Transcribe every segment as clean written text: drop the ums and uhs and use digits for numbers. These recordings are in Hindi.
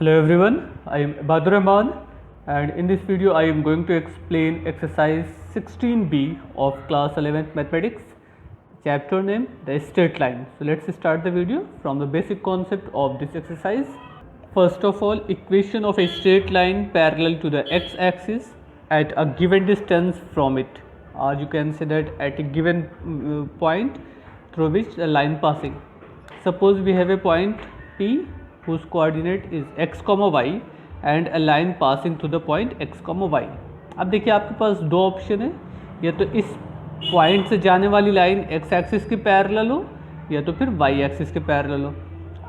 Hello everyone, I am Badur Rahman and in this video I am going to explain exercise 16b of class 11th mathematics, chapter name the straight line. So let's start the video from the basic concept of this exercise. First of all, equation of a straight line parallel to the x-axis at a given distance from it, or you can say that at a given point through which the line passing. Suppose we have a point P whose coordinate is x, y and a line passing through the point x, y. अब देखिए आपके पास दो ऑप्शन है, या तो इस पॉइंट से जाने वाली लाइन x एक्सिस के पैरेलल हो या तो फिर y एक्सिस के पैरेलल हो।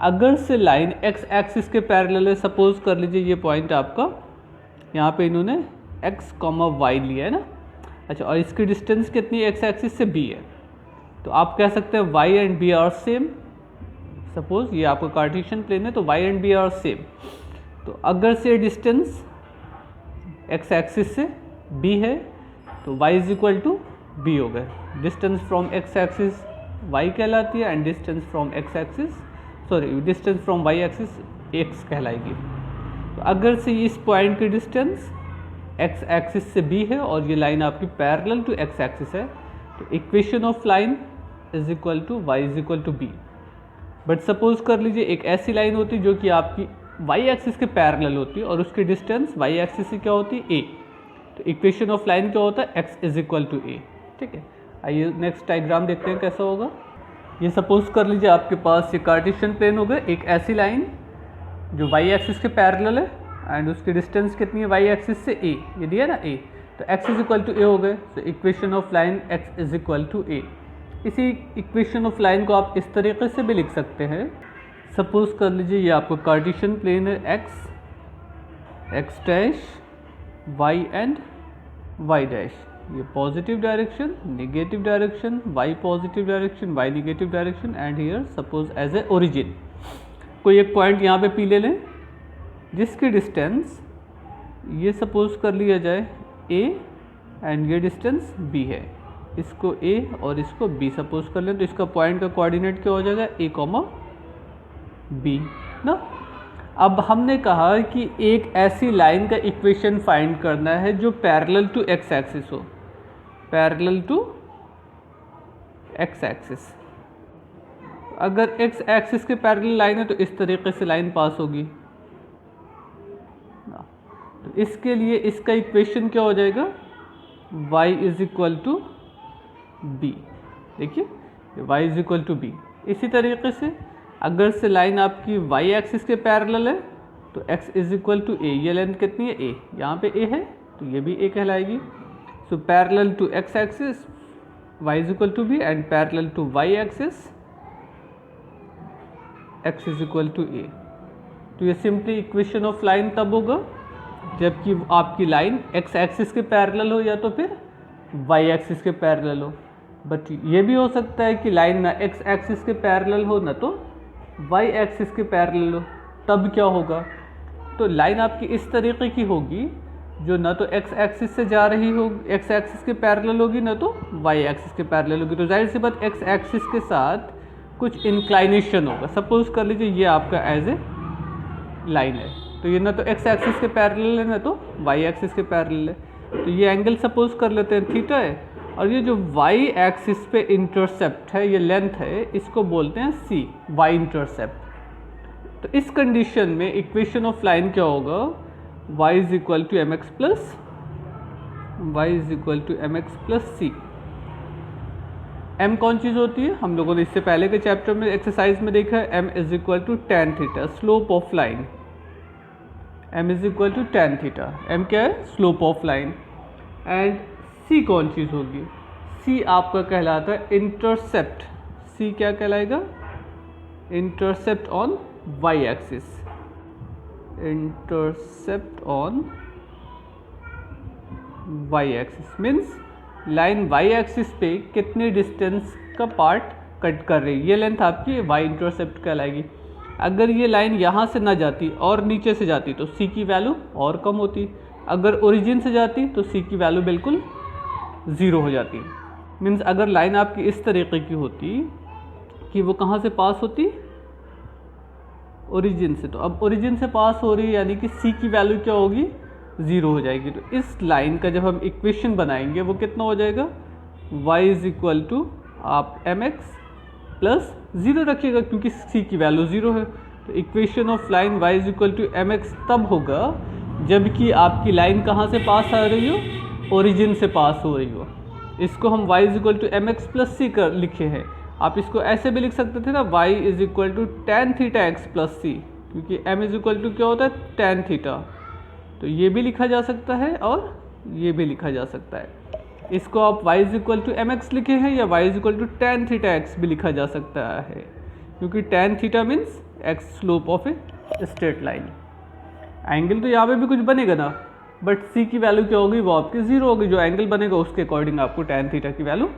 अगर से लाइन x एक्सिस के पैरेलल है, सपोज कर लीजिए ये पॉइंट आपका यहाँ पे इन्होंने x, y लिया है ना। अच्छा, और इसकी डिस्टेंस कितनी x एक्सिस से b है, तो आप कह सकते हैं y and b are same. Suppose ये आपका कार्टेशियन प्लेन है तो y and b are same. तो अगर से डिस्टेंस x एक्सिस से b है तो y is equal to b हो गए। Distance from x axis y कहलाती है and distance from x axis distance from y axis x कहलाएगी। तो अगर से इस पॉइंट की डिस्टेंस x एक्सिस से b है और ये लाइन आपकी पैरेलल टू x एक्सिस है, तो equation of line is equal to y is equal to b। But suppose कर लीजिए एक ऐसी लाइन होती जो कि आपकी y एक्सिस के पैरेलल होती है और उसकी डिस्टेंस y एक्सिस से क्या होती है a, तो इक्वेशन ऑफ लाइन क्या होता है x is equal to a। ठीक है, आइए नेक्स्ट डायग्राम देखते हैं कैसा होगा। ये सपोज कर लीजिए आपके पास ये कार्टेशियन प्लेन हो गया, एक ऐसी लाइन जो y एक्सिस के पैरेलल है एंड उसकी डिस्टेंस कितनी है y एक्सिस से a, ये दिया ना a, तो x is equal to a हो गए। तो equation of line x is equal to a। इसी इक्वेशन ऑफ लाइन को आप इस तरीके से भी लिख सकते हैं। सपोज कर लीजिए ये आपको कार्टेशियन प्लेन है x dash y and y dash, ये positive direction, negative direction, y positive direction, y negative direction and here suppose as a origin. कोई एक पॉइंट यहाँ पे P ले लें जिसकी डिस्टेंस ये सपोज कर लिया जाए a एंड ये डिस्टेंस b है, इसको a और इसको b सपोज कर लें, तो इसका पॉइंट का कोऑर्डिनेट क्या हो जाएगा a, b ना। अब हमने कहा कि एक ऐसी लाइन का इक्वेशन फाइंड करना है जो पैरेलल टू x एक्सिस हो, पैरेलल टू x एक्सिस। अगर x एक्सिस के पैरेलल लाइन है तो इस तरीके से लाइन पास होगी ना। तो इसके लिए इसका इक्वेशन क्या हो जाएगा y is equal to b। देखिए y is equal to b। इसी तरीके से अगर से लाइन आपकी y एक्सिस के पैरेलल है तो x is equal to a, ये लेंथ कितनी है a, यहाँ पे a है तो ये भी a कहलाएगी। So parallel to x axis y is equal to b and parallel to y axis x is equal to a। तो ये सिंपली इक्वेशन ऑफ लाइन तब होगा जबकि आपकी लाइन x एक्सिस के पैरेलल हो या तो फिर y एक्सिस के पैरेलल हो। बट ये भी हो सकता है कि लाइन ना x एक्सिस के पैरेलल हो ना तो y एक्सिस के पैरेलल हो, तब क्या होगा, तो लाइन आपकी इस तरीके की होगी जो ना तो x एक्सिस से जा रही होगी, x एक्सिस के पैरेलल होगी ना तो y एक्सिस के पैरेलल होगी। तो जाहिर सी बात x एक्सिस के साथ कुछ इंक्लाइनेशन होगा। सपोज कर लीजिए ये आपका एज ए लाइन है तो ये ना तो x एक्सिस के पैरेलल है ना तो y एक्सिस के पैरेलल है, तो ये एंगल सपोज कर लेते हैं थीटा है, और ये जो y एक्सिस पे इंटरसेप्ट है, ये लेंथ है, इसको बोलते हैं c, y इंटरसेप्ट। तो इस कंडीशन में इक्वेशन ऑफ लाइन क्या होगा, y is equal to m x plus c। m कौन चीज़ होती है, हम लोगों ने इससे पहले के चैप्टर में एक्सरसाइज में देखा है, m is equal to tan theta, slope of line. m is equal to tan theta, m क्या है, slope of line. And c कौन चीज़ होगी, c आपका कहलाता है इंटरसेप्ट। c क्या कहलाएगा, intercept on y axis, intercept on y axis means line y axis पे कितने डिस्टेंस का पार्ट कट कर रही है, ये लेंथ आपकी y इंटरसेप्ट कहलाएगी। अगर ये लाइन यहाँ से ना जाती और नीचे से जाती तो c की वैल्यू और कम होती, अगर ओरिजिन से जाती तो c की वैल्यू बिल्कुल 0 हो जाती। मीन्स अगर लाइन आपकी इस तरीके की होती कि वो कहाँ से पास होती, ओरिजिन से। तो अब ओरिजिन से पास हो रही है यानी कि सी की वैल्यू क्या होगी, 0 हो जाएगी। तो इस लाइन का जब हम इक्वेशन बनाएंगे वो कितना हो जाएगा, y इज इक्वल टू आप mx प्लस 0 रखिएगा क्योंकि सी की वैल्यू 0 है। तो equation of line y is equal to mx तब होगा जबकि आपकी लाइन कहाँ से पास आ रही हो, ओरिजिन से पास हो रही हो। इसको हम y is equal to mx plus c कर लिखे हैं। आप इसको ऐसे भी लिख सकते थे ना, y is equal to tan theta x plus c, क्योंकि m इज इक्वल टू क्या होता है, tan थीटा। तो ये भी लिखा जा सकता है और ये भी लिखा जा सकता है। इसको आप y is equal to mx लिखे हैं या y is equal to tan theta x भी लिखा जा सकता है, क्योंकि tan theta means x slope of a straight line. Angle तो यहाँ पे भी कुछ बनेगा ना, बट c की वैल्यू क्या होगी, वो आपकी 0 होगी। जो एंगल बनेगा उसके अकॉर्डिंग आपको tan थीटा की वैल्यू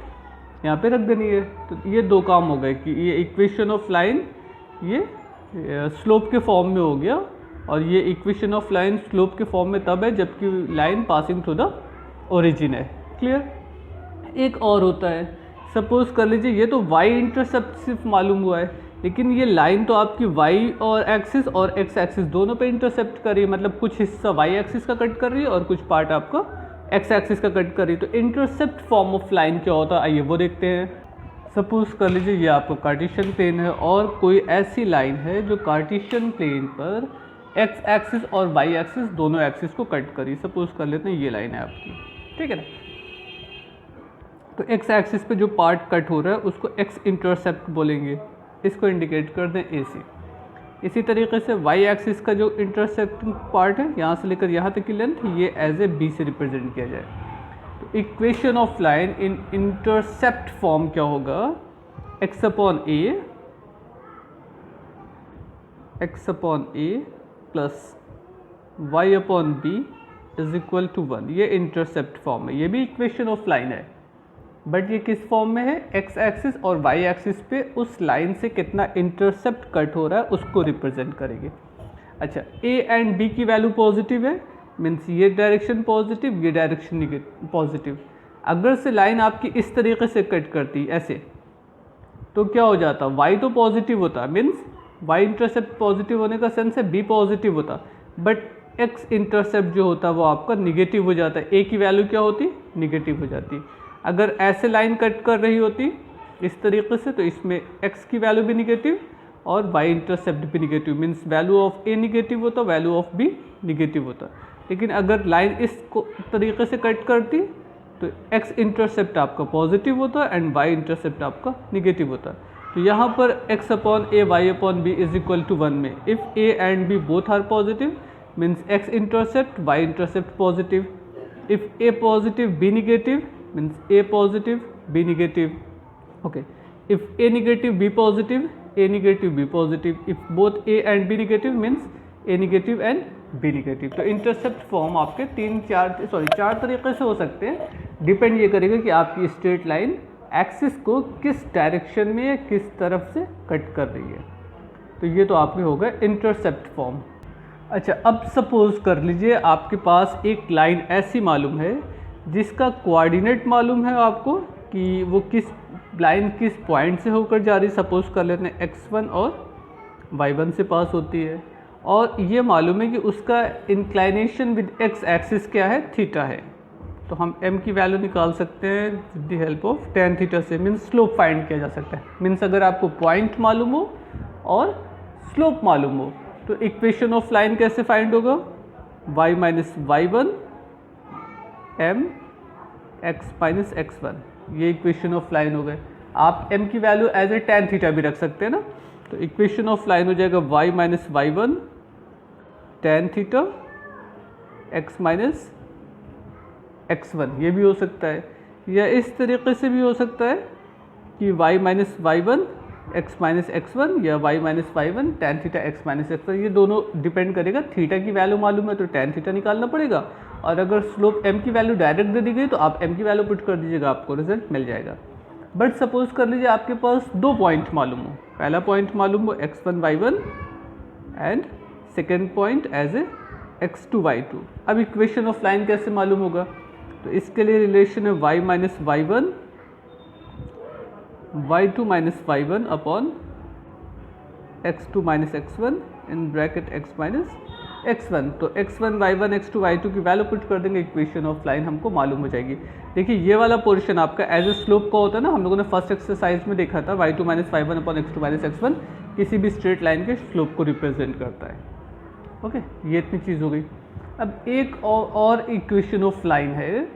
यहाँ पे रख देनी है। तो ये दो काम हो गए कि ये इक्वेशन ऑफ लाइन ये स्लोप के फॉर्म में हो गया, और ये इक्वेशन ऑफ लाइन स्लोप के फॉर्म में तब है जबकि line passing through the origin है। क्लियर। एक और होता है, सपोज कर लीजिए ये तो y इंटरसेप्ट सिर्फ मालूम हुआ है, लेकिन ये लाइन तो आपकी y और एक्सिस और x एक्सिस दोनों पे इंटरसेप्ट कर रही है, मतलब कुछ हिस्सा y एक्सिस का कट कर रही है और कुछ पार्ट आपका x एक्सिस का कट कर रही है। तो इंटरसेप्ट फॉर्म ऑफ लाइन क्या होता है, आइए वो देखते हैं। सपोज कर लीजिए ये आपका कार्टेशियन प्लेन है और कोई ऐसी लाइन है जो कार्टेशियन प्लेन पर x एक्सिस और y एक्सिस दोनों एक्सिस को कट करी। सपोज कर लेते हैं ये लाइन है आपकी, ठीक है ना। तो x एक्सिस पे जो पार्ट कट हो रहा है उसको x इंटरसेप्ट बोलेंगे, इसको इंडिकेट कर दें a से। इसी तरीके से y एक्सिस का जो इंटरसेक्टिंग पार्ट है यहाँ से लेकर यहाँ तक की लेंथ, ये एज ए b से रिप्रेजेंट किया जाए। तो equation of line in intercept form क्या होगा, x upon a plus y upon b is equal to 1। ये इंटरसेप्ट फॉर्म है, ये भी इक्वेशन ऑफ लाइन है, बट ये किस फॉर्म में है, x एक्सिस और y एक्सिस पे उस लाइन से कितना इंटरसेप्ट कट हो रहा है उसको रिप्रेजेंट करेंगे। अच्छा, a एंड b की वैल्यू पॉजिटिव है, मीन्स ये डायरेक्शन पॉजिटिव, ये डायरेक्शन पॉजिटिव। अगर से लाइन आपकी इस तरीके से कट करती ऐसे, तो क्या हो जाता, y तो पॉजिटिव होता, मीन्स y इंटरसेप्ट पॉजिटिव होने का सेंस है b पॉजिटिव होता, बट x इंटरसेप्ट जो होता वो आपका निगेटिव हो जाता है। a की वैल्यू क्या होती, निगेटिव हो जाती। अगर ऐसे लाइन कट कर रही होती इस तरीके से, तो इसमें x की वैल्यू भी निगेटिव और y इंटरसेप्ट भी negative, means value of a negative होता, वैल्यू ऑफ b निगेटिव होता। लेकिन अगर लाइन इस तरीके से कट करती तो x इंटरसेप्ट आपका पॉजिटिव होता एंड y इंटरसेप्ट आपका निगेटिव होता। तो यहाँ पर x upon a y upon b is equal to 1 में if a and b both are positive means x intercept y intercept positive, if a positive b negative means a positive b negative, okay, if a negative b positive, a negative b positive, if both a and b negative means a negative and b negative। तो इंटरसेप्ट फॉर्म आपके चार तरीके से हो सकते हैं, डिपेंड ये करेगा कि आपकी स्ट्रेट लाइन एक्सिस को किस डायरेक्शन में या किस तरफ से कट कर रही है। तो ये तो आपके हो गए इंटरसेप्ट फॉर्म। अच्छा, अब सपोज कर लीजिए आपके पास एक लाइन ऐसी मालूम है जिसका कोऑर्डिनेट मालूम है आपको कि वो किस लाइन किस पॉइंट से होकर जा रही। सपोज कर लेते हैं x1 और y1 से पास होती है, और ये मालूम है कि उसका इंक्लाइनेशन विद x एक्सिस क्या है, थीटा है। तो हम m की वैल्यू निकाल सकते हैं with the help of tan theta से, मीन्स स्लोप फाइंड किया जा सकता है। मीन्स अगर आपको पॉइंट मालूम हो और स्लोप मालूम हो तो इक्वेशन ऑफ लाइन कैसे फाइंड होगा, y minus y1 m x minus x1, ये इक्वेशन ऑफ लाइन हो गए। आप m की value as a tan theta भी रख सकते हैं ना। तो इक्वेशन ऑफ लाइन हो जाएगा y minus y1 tan theta x minus x1, ये भी हो सकता है। या इस तरीके से भी हो सकता है कि y minus y1 x minus x1 या y minus y1 tan theta x minus x1। ये दोनों डिपेंड करेगा, थीटा की वैल्यू मालूम है तो tan थीटा निकालना पड़ेगा, और अगर स्लोप m की वैल्यू डायरेक्ट दे दी गई तो आप m की वैल्यू पुट कर दीजिएगा, आपको रिजल्ट मिल जाएगा। बट सपोज कर लीजिए आपके पास दो पॉइंट मालूम हो, पहला पॉइंट मालूम हो x1 y1 and second point as a x2 y2। अब इक्वेशन ऑफ लाइन कैसे मालूम होगा, तो इसके लिए रिलेशन है y minus y1 y2 minus y1 upon x2 minus x1 इन ब्रैकेट x माइनस x1, तो x1 y1 x2 y2 की वैल्यू पुट कर देंगे, इक्वेशन ऑफ लाइन हमको मालूम हो जाएगी। देखिए ये वाला पोर्शन आपका एज ए स्लोप का होता है ना, हम लोगों ने फर्स्ट एक्सरसाइज में देखा था, y2 minus y1 upon x2 minus x1 किसी भी स्ट्रेट लाइन के स्लोप को रिप्रेजेंट करता है। ओके, ये इतनी चीज़ हो गई। अब एक और इक्वेशन ऑफ लाइन है,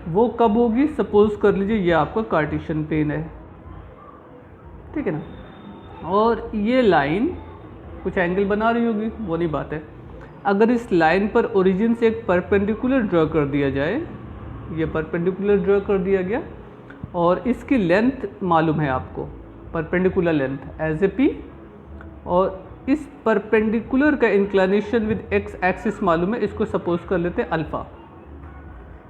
वो कब होगी? सपोज कर लीजिए ये आपका कार्टेशियन प्लेन है, ठीक है ना, और ये लाइन कुछ एंगल बना रही होगी, वो नहीं बात है। अगर इस लाइन पर ओरिजिन से एक परपेंडिकुलर ड्रॉ कर दिया जाए, ये परपेंडिकुलर ड्रॉ कर दिया गया और इसकी लेंथ मालूम है आपको, perpendicular length as a p, और इस परपेंडिकुलर का इंक्लिनेशन विद एक्स एक्सिस मालूम है, इसको सपोज कर लेते हैं अल्फ़ा।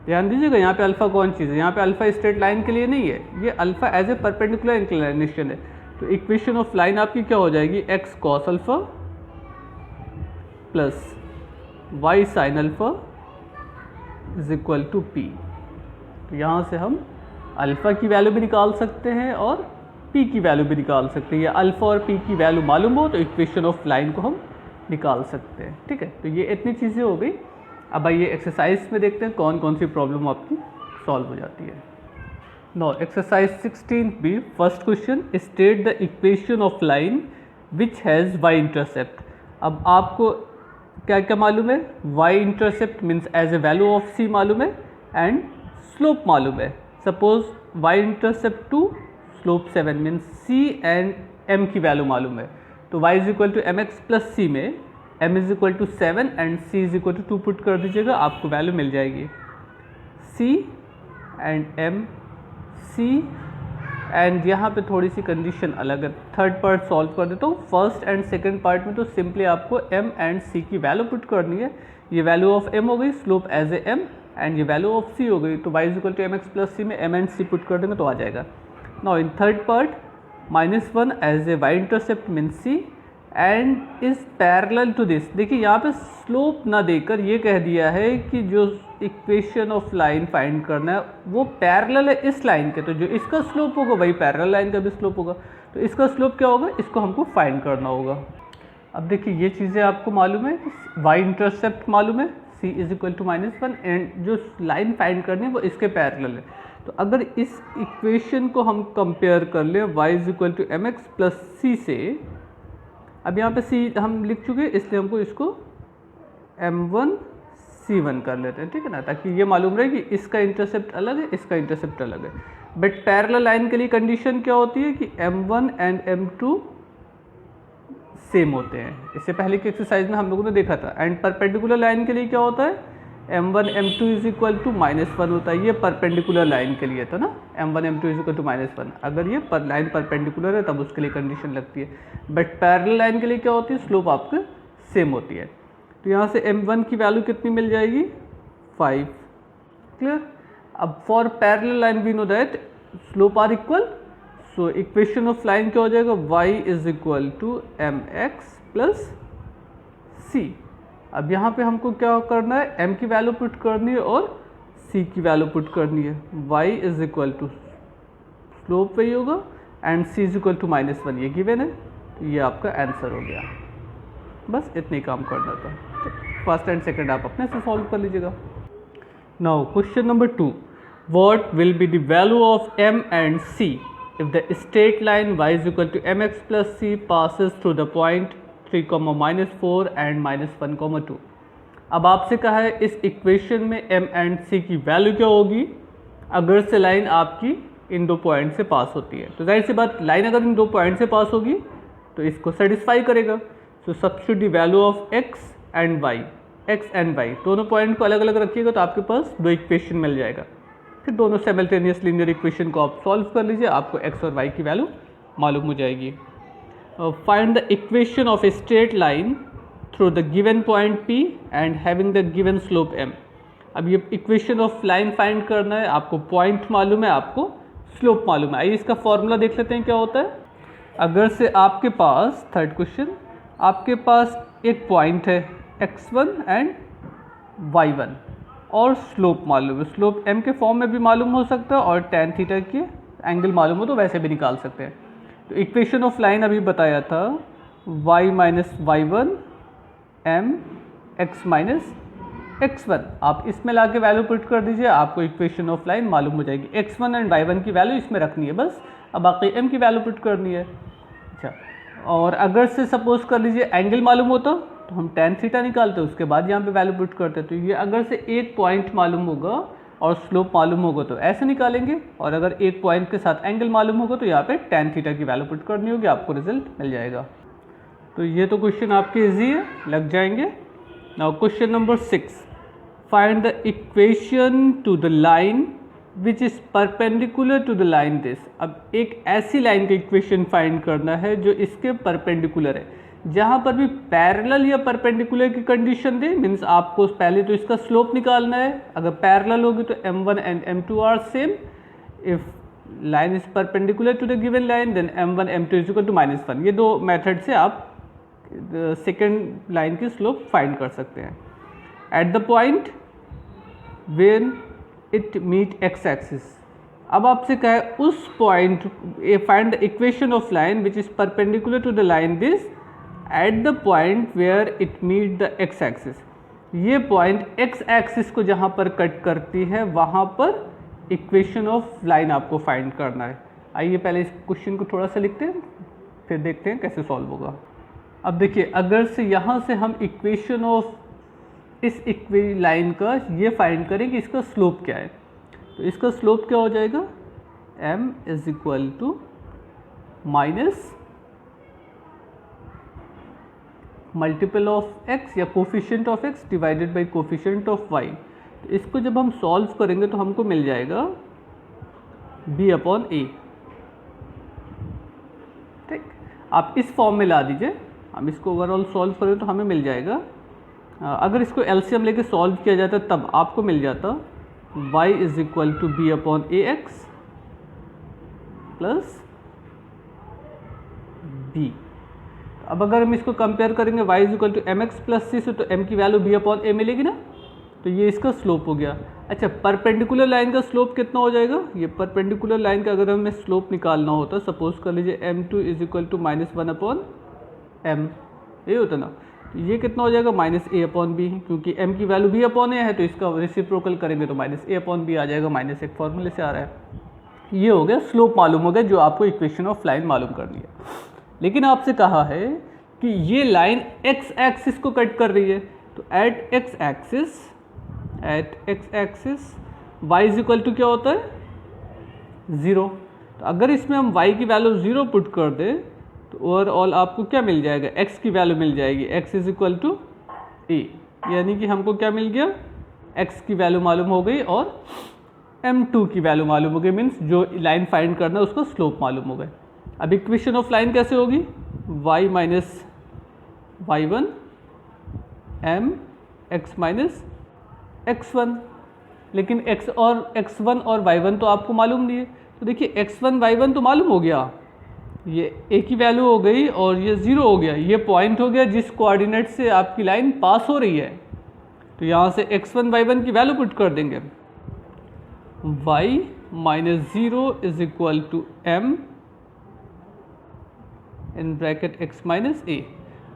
ध्यान दीजिएगा यहाँ पे अल्फ़ा कौन चीज़ है, यहाँ पे अल्फ़ा स्ट्रेट लाइन के लिए नहीं है, ये alpha as a perpendicular inclination है। तो इक्वेशन ऑफ लाइन आपकी क्या हो जाएगी? X cos alpha plus y sine alpha is equal to p. तो यहाँ से हम अल्फ़ा की वैल्यू भी निकाल सकते हैं और पी की वैल्यू भी निकाल सकते हैं, या अल्फ़ा और पी की वैल्यू मालूम हो तो इक्वेशन ऑफ लाइन को हम निकाल सकते हैं, ठीक है। तो ये इतनी चीज़ें हो गई। अब आइए एक्सरसाइज में देखते हैं कौन कौन सी प्रॉब्लम आपकी सॉल्व हो जाती है। Now exercise 16b, first question, state the equation of line which has y intercept. अब आपको क्या क्या मालूम है? Y intercept means as a value of c मालूम है एंड स्लोप मालूम है। Suppose y intercept two slope 7 means c and m की वैल्यू मालूम है, तो y is equal to m x plus c में m is equal to 7 and c is equal to 2 put कर दीजिएगा, आपको वैल्यू मिल जाएगी c and m, c and यहाँ पे थोड़ी सी कंडीशन अलग है। थर्ड पार्ट सॉल्व कर देता हूँ। फर्स्ट एंड सेकंड पार्ट में तो सिंपली आपको m एंड c की वैल्यू पुट करनी है। ये वैल्यू ऑफ m हो गई, slope as a m, and ये वैल्यू ऑफ c हो गई, तो y is equal to m x plus c में m एंड c पुट कर देंगे तो आ जाएगा। Now in third part -1 as a y intercept mean c and is parallel to this. देखिए यहाँ पे स्लोप ना देकर ये कह दिया है कि जो इक्वेशन ऑफ लाइन फाइंड करना है वो पैरेलल है इस लाइन के, तो जो इसका स्लोप होगा वही पैरेलल लाइन का भी स्लोप होगा। तो इसका स्लोप क्या होगा, इसको हमको फाइंड करना होगा। अब देखिए ये चीज़ें आपको मालूम है, वाई इंटरसेप्ट मालूम है, c is equal to -1 and जो लाइन फाइंड करनी है वो इसके पैरेलल है। तो अगर इस इक्वेशन को हम कंपेयर कर लें y is equal to m x plus c से, अब यहाँ पे c हम लिख चुके हैं इसलिए हमको इसको m1 c1 कर लेते हैं, ठीक है ना, ताकि ये मालूम रहे कि इसका इंटरसेप्ट अलग है, इसका इंटरसेप्ट अलग है। बट पैरेलल लाइन के लिए कंडीशन क्या होती है कि m1 एंड m2 सेम होते हैं। इससे पहले की एक्सरसाइज में हम लोगों ने देखा था। एंड परपेंडिकुलर लाइन के लिए क्या होता है, m1 m2 is equal to -1 होता है। ये परपेंडिकुलर लाइन के लिए था ना, m1 m2 is equal to -1। अगर ये लाइन परपेंडिकुलर है तब उसके लिए कंडीशन लगती है। बट पैरेलल लाइन के लिए क्या होती है, स्लोप आपके सेम होती है। तो यहाँ से m1 की वैल्यू कितनी मिल जाएगी, 5। क्लियर। अब for parallel line we know that slope are equal, so equation of line क्या हो जाएगा, y is equal to m x plus c. अब यहाँ पे हमको क्या करना है, m की वैल्यू पुट करनी है और c की वैल्यू पुट करनी है। y is equal to slope वही होगा and c is equal to -1, ये गिवन है, तो ये आपका आंसर हो गया। बस इतने काम करना था। फर्स्ट एंड सेकंड आप अपने से सॉल्व कर लीजिएगा। Now question number 2, what will be the value of m and c if the straight line y is equal to mx plus c passes through the point 3, -4 and -1, 2। अब आपसे कहा है इस इक्वेशन में m एंड c की वैल्यू क्या होगी अगर से लाइन आपकी इन दो पॉइंट से पास होती है। तो जाहिर सी बात, लाइन अगर इन दो पॉइंट से पास होगी तो इसको सेटिस्फाई करेगा। So substitute the value of x and y दोनों पॉइंट को अलग अलग रखिएगा तो आपके पास दो इक्वेशन मिल जाएगा। फिर दोनों साइमल्टेनियस लीनियर इक्वेशन को आप सॉल्व कर लीजिए, आपको x और y की वैल्यू मालूम हो जाएगी। Find the equation of a straight line through the given point P and having the given slope m। अब ये इक्वेशन ऑफ लाइन फाइंड करना है, आपको पॉइंट मालूम है, आपको स्लोप मालूम है। आइए इसका फॉर्मूला देख लेते हैं क्या होता है। अगर से आपके पास, थर्ड क्वेश्चन, आपके पास एक पॉइंट है x1 एंड y1 और स्लोप मालूम है, स्लोप m के फॉर्म में भी मालूम हो सकता है और tan थीटा के एंगल मालूम हो तो वैसे भी निकाल सकते हैं। तो इक्वेशन ऑफ लाइन अभी बताया था y - y1 m x minus x1। आप इसमें ला के वैल्यू पुट कर दीजिए, आपको इक्वेशन ऑफ लाइन मालूम हो जाएगी। x1 एंड y1 की वैल्यू इसमें रखनी है बस, अब बाकी m की वैल्यू पुट करनी है। अच्छा, और अगर से सपोज कर लीजिए एंगल मालूम होता तो हम tan थीटा निकालते, उसके बाद यहाँ पे वैल्यू पुट करते। तो ये अगर से एक पॉइंट मालूम होगा और स्लोप मालूम होगा तो ऐसे निकालेंगे, और अगर एक पॉइंट के साथ एंगल मालूम होगा तो यहाँ पे tan थीटा की वैल्यू पुट करनी होगी, आपको रिजल्ट मिल जाएगा। तो ये तो क्वेश्चन आपके इजी है, लग जाएंगे। Now question number 6, find the equation to the line which is perpendicular to the line this. अब एक ऐसी लाइन का इक्वेशन फाइंड करना है जो इसके परपेंडिकुलर है। जहाँ पर भी पैरेलल या परपेंडिकुलर की कंडीशन दे, मीन्स आपको पहले तो इसका स्लोप निकालना है। अगर पैरेलल होगी तो m1 and m2 are same. If line is perpendicular to the given line then m1 m2 is equal to -1। ये दो मेथड से आप सेकेंड लाइन की स्लोप फाइंड कर सकते हैं। At the point when it meet x axis. अब आपसे कहा है उस point find the equation of line which is perpendicular to the line this at the point where it meet the x axis. ये पॉइंट एक्स एक्सिस को जहाँ पर कट करती है वहाँ पर इक्वेशन ऑफ लाइन आपको फाइंड करना है। आइए पहले इस क्वेश्चन को थोड़ा सा लिखते हैं, फिर देखते हैं कैसे सॉल्व होगा। अब देखिए, अगर से यहाँ से हम इक्वेशन ऑफ इस लाइन का ये फाइंड करें कि इसका स्लोप क्या है, तो इसका स्लोप क्या हो जाएगा, m is equal to minus multiple of x या coefficient of x divided by coefficient of y। तो इसको जब हम सॉल्व करेंगे तो हमको मिल जाएगा b/a। ठीक, आप इस फॉर्म में ला दीजिए, हम इसको ओवरऑल सॉल्व करें तो हमें मिल जाएगा। अगर इसको एलसीएम लेके सॉल्व किया जाता तब आपको मिल जाता y is equal to b/ax plus b। अब अगर हम इसको कंपेयर करेंगे y is equal to mx plus c से, तो m की वैल्यू b/a मिलेगी ना, तो ये इसका स्लोप हो गया। अच्छा, परपेंडिकुलर लाइन का स्लोप कितना हो जाएगा, ये परपेंडिकुलर लाइन का अगर हमें स्लोप निकालना होता, सपोज कर लीजिए m2 is equal to -1/m, ये होता ना, तो ये कितना हो जाएगा -a/b, क्योंकि m की वैल्यू b/a है तो इसका रेसिप्रोकल करेंगे तो -a/b आ जाएगा, -1 फॉर्मूले से आ रहा है। ये हो गया स्लोप मालूम हो गया जो आपको इक्वेशन ऑफ लाइन मालूम करनी है। लेकिन आपसे कहा है कि ये लाइन x एक्सिस को कट कर रही है, तो at x axis y is equal to क्या होता है 0। तो अगर इसमें हम y की वैल्यू 0 पुट कर दें तो ओवरऑल आपको क्या मिल जाएगा, x की वैल्यू मिल जाएगी x is equal to a, यानी कि हमको क्या मिल गया, x की वैल्यू मालूम हो गई और m2 की वैल्यू मालूम हो गई, मीन्स जो लाइन फाइंड करना है उसका स्लोप मालूम हो गए। अब इक्वेशन ऑफ लाइन कैसे होगी, y minus y1 m x minus x1, लेकिन x1 और y1 तो आपको मालूम नहीं है। तो देखिए x1 y1 तो मालूम हो गया, ये a की वैल्यू हो गई और ये 0 हो गया, ये पॉइंट हो गया जिस कोऑर्डिनेट से आपकी लाइन पास हो रही है। तो यहाँ से x1 y1 की वैल्यू पुट कर देंगे, y minus 0 is equal to m in bracket x minus a।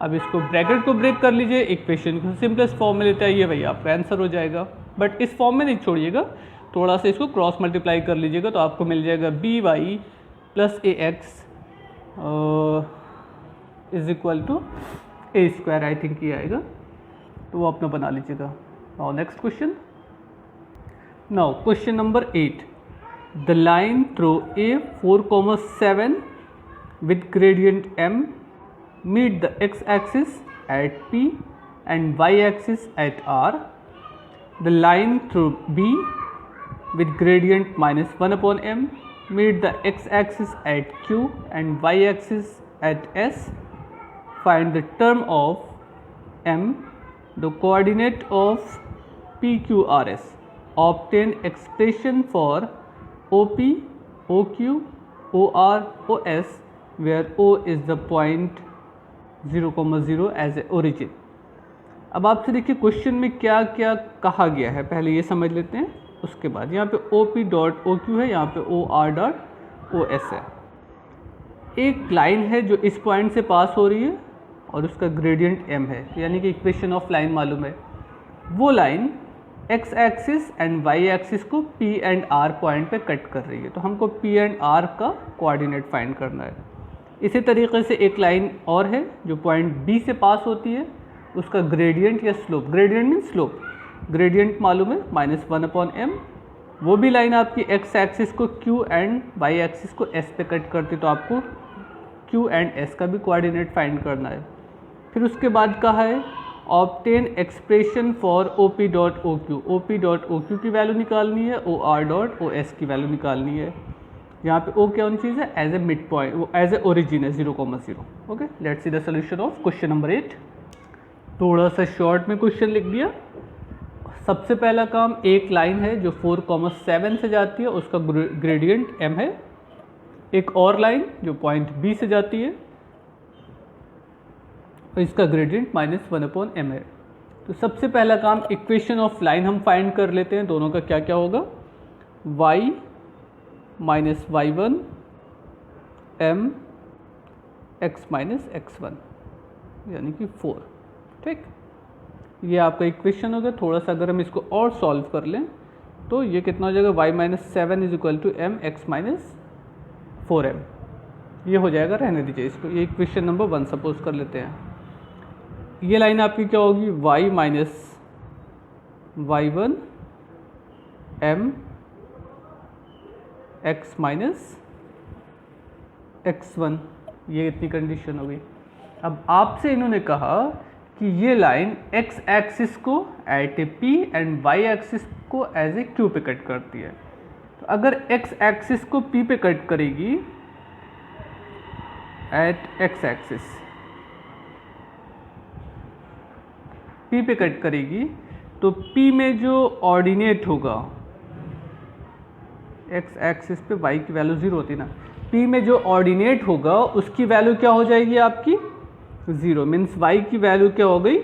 अब इसको ब्रैकेट को ब्रेक कर लीजिए, इक्वेशन को सिंपलेस्ट फॉर्म में लेते आइए, भैया आपका आंसर हो जाएगा। बट इस फॉर्म में नहीं छोड़िएगा, थोड़ा सा इसको क्रॉस मल्टीप्लाई कर लीजिएगा तो आपको मिल जाएगा by plus ax is equal to a², I think ये आएगा, तो वो अपना बना लीजिएगा। Now next question. Now question number 8, the line through a4,7 with gradient m meet the x-axis at p and y-axis at r. The line through b with gradient -1/m meet the x-axis at q and y-axis at s. Find the term of m, the coordinate of PQRS. Obtain expression for OP, OQ, OR, OS where O is the point 0,0 as a origin. अब आपसे देखिए क्वेश्चन में क्या क्या कहा गया है, पहले ये समझ लेते हैं, उसके बाद यहाँ पे OP.OQ है, यहाँ पे OR.OS है। एक लाइन है जो इस पॉइंट से पास हो रही है और उसका ग्रेडियंट m है, यानी कि इक्वेशन ऑफ लाइन मालूम है। वो line x axis and y axis को p एंड r पॉइंट पे कट कर रही है, तो हमको p एंड r का कोऑर्डिनेट फाइंड करना है। इसी तरीके से एक लाइन और है जो पॉइंट B से पास होती है, उसका ग्रेडियंट या slope, gradient mean slope, gradient मालूम है -1/m। वो भी लाइन आपकी x एक्सिस को q एंड y एक्सिस को s पे कट करती, तो आपको q एंड s का भी कोऑर्डिनेट फाइंड करना है। फिर उसके बाद कहा है ऑब्टेन एक्सप्रेशन फॉर OP.OQ की वैल्यू निकालनी है, OR.OS की वैल्यू निकालनी है। यहाँ पे O क्या होनी चाहिए, as a mid point, as a origin है 0,0। Okay, let's see the solution of question number 8। थोड़ा सा शॉर्ट में क्वेश्चन लिख दिया। सबसे पहला काम, एक लाइन है जो 4,7 से जाती है, उसका ग्रेडियंट m है। एक और लाइन जो पॉइंट B से जाती है, और इसका ग्रेडियंट -1/m है। तो सबसे पहला काम, इक्वेशन ऑफ लाइन हम फाइंड कर लेते हैं। दोनों का क्या क्या होगा, y minus y1 m x minus x1 यानी कि 4। ठीक, ये आपका इक्वेशन होगा। थोड़ा सा अगर हम इसको और सॉल्व कर लें तो ये कितना हो जाएगा, y minus 7 is equal to m x minus 4m। ये हो जाएगा, रहने दीजिए इसको, ये इक्वेशन नंबर 1 सपोज कर लेते हैं। ये लाइन आपकी क्या होगी, y minus y1 m x minus x1, ये इतनी कंडीशन हो गई। अब आपसे इन्होंने कहा कि ये लाइन x एक्सिस को at a p and y axis को एज ए q पे कट करती है। तो अगर x एक्सिस को p पे कट करेगी एट x एक्सिस, p पे कट करेगी, तो p में जो ऑर्डिनेट होगा, x एक्सिस पे y की वैल्यू 0 होती है ना, p में जो ऑर्डिनेट होगा उसकी वैल्यू क्या हो जाएगी आपकी 0, मीन्स y की वैल्यू क्या हो गई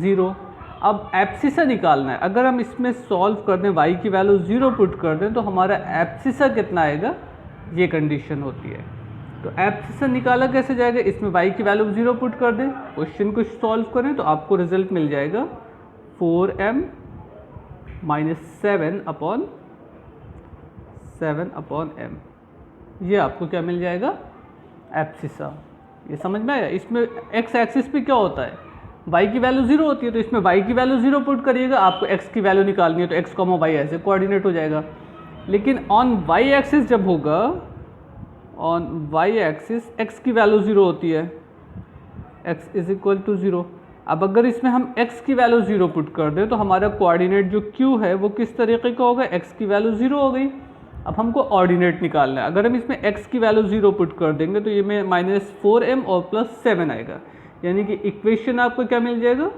0। अब एब्सिसा निकालना है। अगर हम इसमें सॉल्व कर दें, y की वैल्यू 0 पुट कर दें, तो हमारा एब्सिसा कितना आएगा, ये कंडीशन होती है। तो एब्सिसा निकाला कैसे जाएगा, इसमें y की वैल्यू 0 पुट कर दें, क्वेश्चन को सॉल्व करें तो आपको रिजल्ट मिल जाएगा 4m माइनस 7/m। ये आपको क्या मिल जाएगा, एब्सिसा। ये समझ में आया। इसमें x एक्सिस पे क्या होता है, y की वैल्यू 0 होती है, तो इसमें y की वैल्यू 0 पुट करिएगा, आपको x की वैल्यू निकालनी है, तो x, y ऐसे कोऑर्डिनेट हो जाएगा। लेकिन ऑन y एक्सिस जब होगा, ऑन y एक्सिस x की वैल्यू 0 होती है, x इज इक्वल टू 0। अब अगर इसमें हम x की वैल्यू 0 पुट कर दें तो हमारा कोऑर्डिनेट जो q है वो किस तरीके का होगा, x की वैल्यू 0 हो गई। अब हमको ऑर्डिनेट निकालना है। अगर हम इसमें x की वैल्यू 0 पुट कर देंगे तो ये में -4m और +7 आएगा, यानी कि इक्वेशन आपको क्या मिल जाएगा।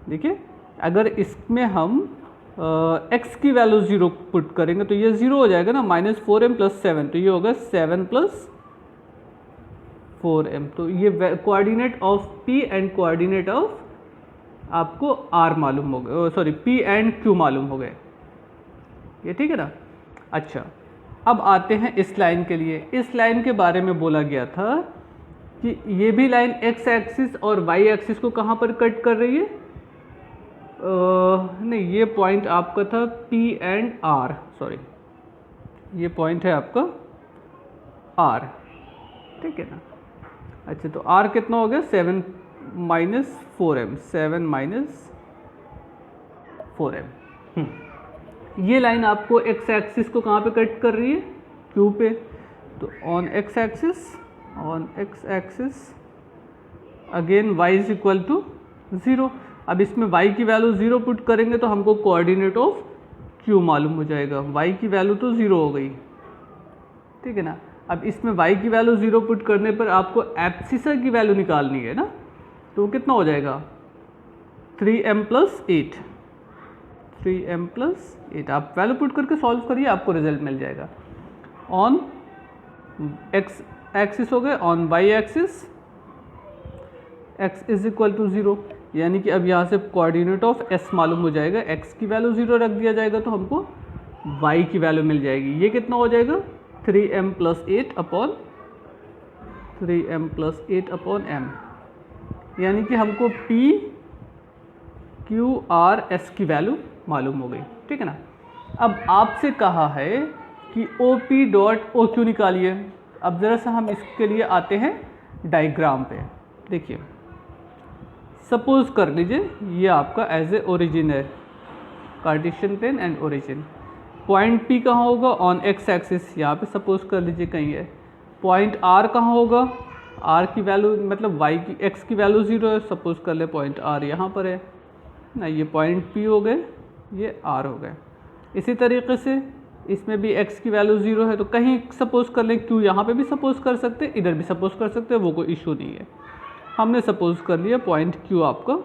देखिए, अगर इसमें हम x की वैल्यू 0 पुट करेंगे तो ये 0 हो जाएगा ना, -4m + 7, तो ये होगा 7 + 4m। तो ये coordinate of p and coordinate of आपको r मालूम हो गए, सॉरी p एंड q मालूम हो गए। ये ठीक है ना। अच्छा, अब आते हैं इस लाइन के लिए। इस लाइन के बारे में बोला गया था कि ये भी लाइन x एक्सिस और y एक्सिस को कहाँ पर कट कर रही है, नहीं, ये पॉइंट आपका था P एंड R, सॉरी, ये पॉइंट है आपका R, ठीक है ना। अच्छा, तो R कितना हो गया, 7 माइनस 4m, 7 माइनस 4m। ये लाइन आपको x एक्सिस को कहाँ पे कट कर रही है, Q पे। तो on x axis again y is equal to 0। अब इसमें y की वैल्यू 0 पुट करेंगे तो हमको कोऑर्डिनेट ऑफ q मालूम हो जाएगा। y की वैल्यू तो 0 हो गई, ठीक है ना। अब इसमें y की वैल्यू 0 पुट करने पर आपको एब्सिसा की वैल्यू निकालनी है ना, तो वो कितना हो जाएगा 3m + 8, 3m + 8। आप वैल्यू पुट करके सॉल्व करिए, आपको रिजल्ट मिल जाएगा। ऑन x एक्सिस हो गए, on y axis x is equal to 0, यानी कि अब यहाँ से कोऑर्डिनेट ऑफ s मालूम हो जाएगा। x की वैल्यू 0 रख दिया जाएगा तो हमको y की वैल्यू मिल जाएगी। ये कितना हो जाएगा 3m + 8 upon 3m + 8 upon m। यानी कि हमको पी क्यू आर एस की वैल्यू मालूम हो गई, ठीक है ना। अब आपसे कहा है कि O P dot O Q निकालिए। अब ज़रा सा हम इसके लिए आते हैं डायग्राम पे। देखिए, सपोज कर लीजिए ये आपका एज ए ओरिजिन है, Cartesian plane and origin. Point P कहाँ होगा, ऑन एक्स एक्सिस, यहाँ पे सपोज कर लीजिए कहीं है। पॉइंट आर कहाँ होगा, आर की वैल्यू मतलब वाई की एक्स की वैल्यू 0 है, सपोज कर ले पॉइंट आर यहाँ पर है ना। ये पॉइंट पी हो गए, ये आर हो गए। इसी तरीके से इसमें भी x की वैल्यू 0 है, तो कहीं सपोज कर लें q, यहाँ पे भी सपोज कर सकते हैं, इधर भी सपोज कर सकते हैं, वो कोई इशू नहीं है। हमने सपोज कर लिया पॉइंट q आपका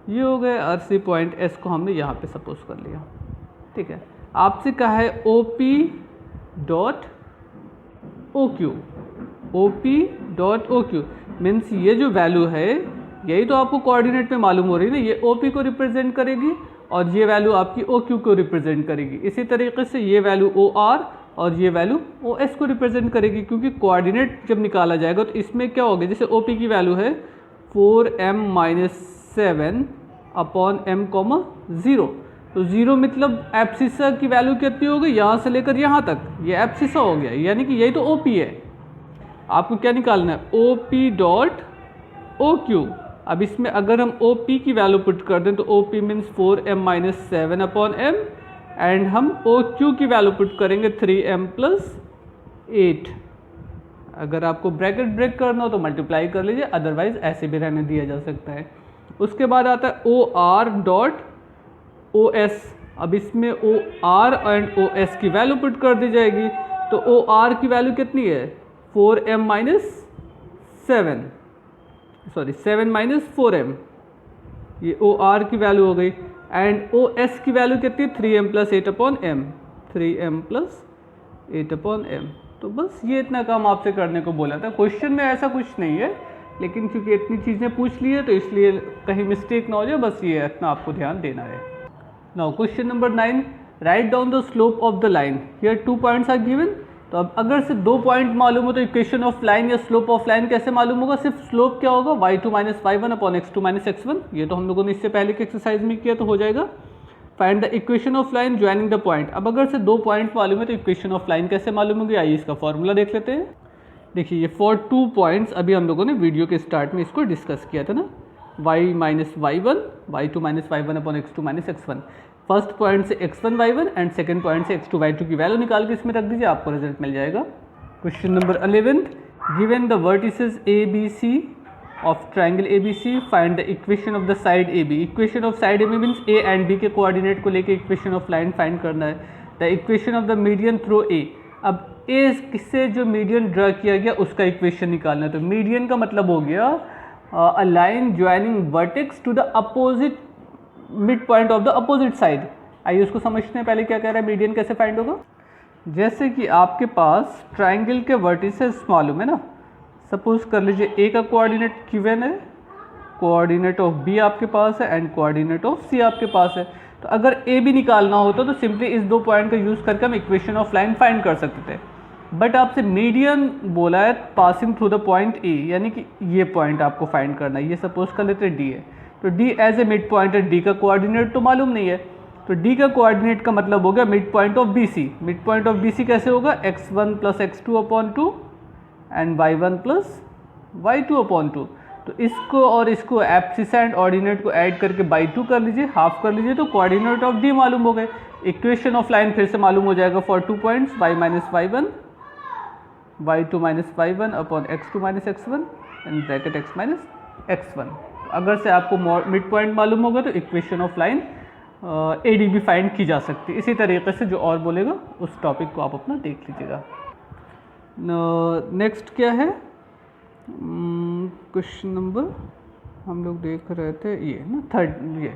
ये हो गए, और सी पॉइंट s को हमने यहाँ पे सपोज कर लिया, ठीक है। आपसे कहा है OP dot OQ, OP dot OQ means ये जो वैल्यू है यही तो आपको कोऑर्डिनेट में मालूम हो रही है ना, ये OP को रिप्रेजेंट करेगी और ये वैल्यू आपकी OQ को रिप्रेजेंट करेगी। इसी तरीके से ये वैल्यू OR और ये वैल्यू OS को रिप्रेजेंट करेगी, क्योंकि कोऑर्डिनेट जब निकाला जाएगा तो इसमें क्या होगा, जैसे OP की वैल्यू है 4m-7 अपॉन m, 0, तो 0 मतलब एब्सिसा की वैल्यू कितनी हो गई, यहाँ से लेकर यहाँ तक ये एब्सिसा हो गया, यानी कि यही तो OP है। आपको क्या निकालना है, OP डॉट OQ। अब इसमें अगर हम OP की वैल्यू पुट कर दें तो OP means 4m-7 upon m, and हम OQ की वैल्यू पुट करेंगे 3m+8। अगर आपको ब्रैकेट ब्रेक करना हो तो मल्टीप्लाई कर लीजिए, अदरवाइज ऐसे भी रहने दिया जा सकता है। उसके बाद आता है OR डॉट OS। अब इसमें OR एंड OS की वैल्यू पुट कर दी जाएगी, तो OR की वैल्यू कितनी है 4m-7, सॉरी 7-4m, ये OR की वैल्यू हो गई, एंड OS की वैल्यू कितनी 3m+8 upon m, 3m+8 upon m। तो बस ये इतना काम आपसे करने को बोला था। क्वेश्चन में ऐसा कुछ नहीं है, लेकिन क्योंकि इतनी चीज़ें पूछ ली है तो इसलिए कहीं मिस्टेक ना हो जाए, बस ये इतना आपको ध्यान देना है। Now question number 9, write down the slope of the line. Here 2 points are given. तो अब अगर से 2 पॉइंट मालूम हो तो इक्वेशन ऑफ लाइन या स्लोप ऑफ लाइन कैसे मालूम होगा, सिर्फ स्लोप क्या होगा y2-y1 अपॉन x2-x1। ये तो हम लोगों ने इससे पहले की एक्सरसाइज में किया, तो हो जाएगा। Find the equation of line joining the point. अब अगर से 2 पॉइंट मालूम है तो इक्वेशन ऑफ लाइन कैसे मालूम होगी, आइए इसका फॉर्मूला देख लेते हैं। देखिए, ये फॉर 2 पॉइंट्स अभी हम लोगों ने वीडियो के स्टार्ट में इसको डिस्कस किया था ना, y-y1, y2-y1 upon x2-x1। First point से x1y1 एंड सेकंड पॉइंट से x2y2 की वैल्यू निकाल के इसमें रख दीजिए, आपको रिजल्ट मिल जाएगा। Question number 11, given the vertices ABC of triangle ABC, find the equation of the side AB। Equation of side AB means A and B के कोऑर्डिनेट को लेके इक्वेशन ऑफ लाइन फाइंड करना है। The equation of the median through A। अब A से जो मीडियन ड्रा किया गया उसका इक्वेशन निकालना है। तो मीडियन का मतलब हो गया a line joining vertex to the opposite mid point of the opposite side. आइए उसको समझते हैं पहले क्या कह रहा है, मीडियन कैसे फाइंड होगा। जैसे कि आपके पास ट्राइंगल के वर्टिसेस मालूम है ना, सपोज कर लीजिए A का कोऑर्डिनेट गिवन है, कोऑर्डिनेट ऑफ B आपके पास है एंड कोऑर्डिनेट ऑफ C आपके पास है। तो अगर A भी निकालना होता तो सिंपली इस 2 पॉइंट का यूज़ करके हम इक्वेशन ऑफ लाइन फाइंड कर सकते थे, बट आपसे मीडियन बोला है passing through the point A, यानी कि ये पॉइंट आपको फाइंड करना है। ये सपोज कर लेते हैं D है, तो D as a mid point है, D का कोऑर्डिनेट तो मालूम नहीं है, तो D का कोऑर्डिनेट का मतलब हो गया mid point of BC। Mid point of BC कैसे होगा, x1 + x2 upon 2 and y1 + y2 upon 2। तो इसको और इसको एब्सिसा एंड ऑर्डिनेट को ऐड करके बाई 2 कर लीजिए, हाफ कर लीजिए, तो कोऑर्डिनेट ऑफ D मालूम हो गए। इक्वेशन ऑफ लाइन फिर से मालूम हो जाएगा for 2 points y-y1, y2-y1 upon x2-x1 and bracket x-x1। अगर से आपको मिड पॉइंट मालूम होगा तो इक्वेशन ऑफ लाइन AD भी फाइंड की जा सकती है। इसी तरीके से जो और बोलेगा उस टॉपिक को आप अपना देख लीजिएगा। नेक्स्ट क्या है, क्वेश्चन नंबर हम लोग देख रहे थे ये ना, थर्ड, ये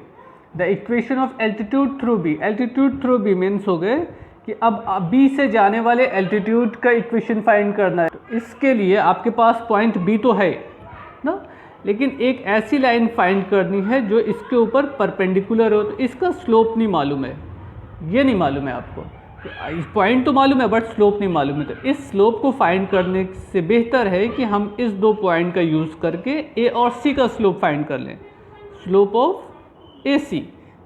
the equation of altitude through B। Altitude through B means हो गए कि अब B से जाने वाले एल्टीट्यूड का इक्वेशन फाइंड करना है। तो इसके लिए आपके पास पॉइंट B तो है ना, लेकिन एक ऐसी लाइन फाइंड करनी है जो इसके ऊपर परपेंडिकुलर हो। तो इसका स्लोप नहीं मालूम है, ये नहीं मालूम है आपको, पॉइंट तो मालूम है बट स्लोप नहीं मालूम है, तो इस स्लोप को फाइंड करने से बेहतर है कि हम इस दो पॉइंट का यूज़ करके ए और सी का स्लोप फाइंड कर लें। स्लोप ऑफ ए सी,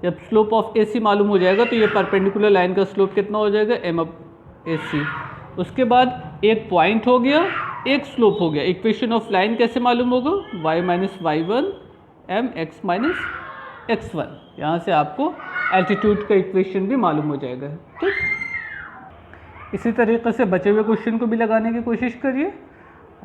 जब स्लोप ऑफ ए सी मालूम हो जाएगा तो ये परपेंडिकुलर लाइन का स्लोप कितना हो जाएगा, एम अप ए सी। उसके बाद एक पॉइंट हो गया, एक स्लोप हो गया। इक्वेशन ऑफ लाइन कैसे मालूम होगा, y minus y one m x minus x one. यहाँ से आपको एल्टीट्यूड का इक्वेशन भी मालूम हो जाएगा। ठीक, इसी तरीके से बचे हुए क्वेश्चन को भी लगाने की कोशिश करिए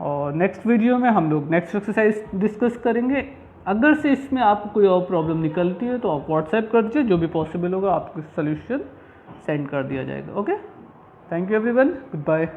और नेक्स्ट वीडियो में हम लोग नेक्स्ट एक्सरसाइज डिस्कस करेंगे। अगर से इसमें आपको कोई और प्रॉब्लम निकलती है तो आप व्हाट्सएप कर दीजिए, जो भी पॉसिबल होगा आपको सोल्यूशन सेंड कर दिया जाएगा। Okay, thank you everyone, good bye.